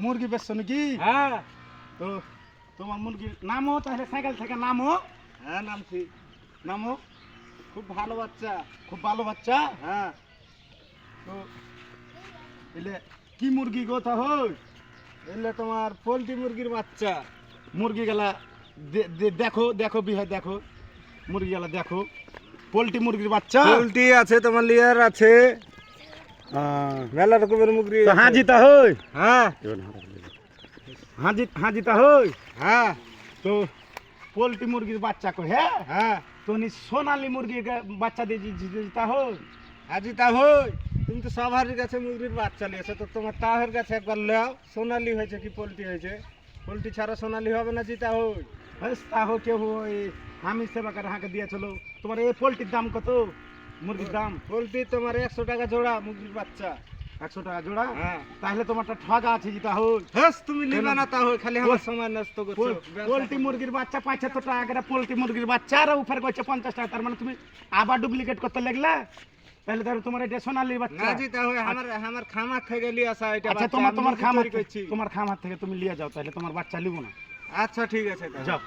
মুরগি বেচছো নাকি? হ্যাঁ। তো তোমার মুরগির নামও তাহলে সাইকেল থেকে নামও। হ্যাঁ নামছি। নামও খুব ভালো বাচ্চা। খুব ভালো বাচ্চা। হ্যাঁ। তো এলে কি মুরগি গো তা হই? এলে তোমার পোল্ট্রি মুরগির বাচ্চা। মুরগি গেলা দেখো দেখো বিহার দেখো মুরগি গেলা দেখো পোল্ট্রি মুরগির বাচ্চা। পোল্ট্রি আছে তোমার লেয়ার আছে মেলা রকমের মুরগি। হাজি তা হই? হ্যাঁ। হাজি তা হই? হ্যাঁ। তো পোল্ট্রি মুরগির বাচ্চা কো হ্যাঁ হ্যাঁ। তো নি সোনালী মুরগির বাচ্চা দিয়ে তা হই? হাজি তা হই। তুমি তো সবার কাছে মুরগির বাচ্চা নিয়েছো, তো তোমার তাহের কাছে একবার লাও। সোনালি হয়েছে কি পোল্ট্রি হয়েছে? পোল্ট্রি ছাড়া সোনালি হবে না জিতা হই। তা হো কেউ ওই আমি সেবা করে হাঁকে দিয়ে চলো। তোমার এই পোল্ট্রির দাম কত? মুরগির দাম পোল্ট্রি তোমার 100 টাকা জোড়া মুরগির বাচ্চা। 100 টাকা জোড়া। হ্যাঁ। তাহলে তোমারটা ঠগা আছে জিতা হই। হ্যাঁ তুমি নিবা না তা হই, খালি আমার সময় নষ্ট করছো। পোল্ট্রি মুরগির বাচ্চা 75 টাকা করে পোল্ট্রি মুরগির বাচ্চা আর উপরে কইছে 50 টাকা। তার মানে তুমি আবার ডুপ্লিকেট করতে লাগলা। তাহলে ধরো তোমার এটা সোনালী বাচ্চা না জিতা হই। আমার খামার থেকে লিয়ে আসা এটা আচ্ছা বাচ্চা। তোমার আমি খামার তৈরি করছি। তোমার খামার থেকে তুমি নিয়ে যাও, তাহলে তোমার বাচ্চা লিবো না। আচ্ছা ঠিক আছে। যাও।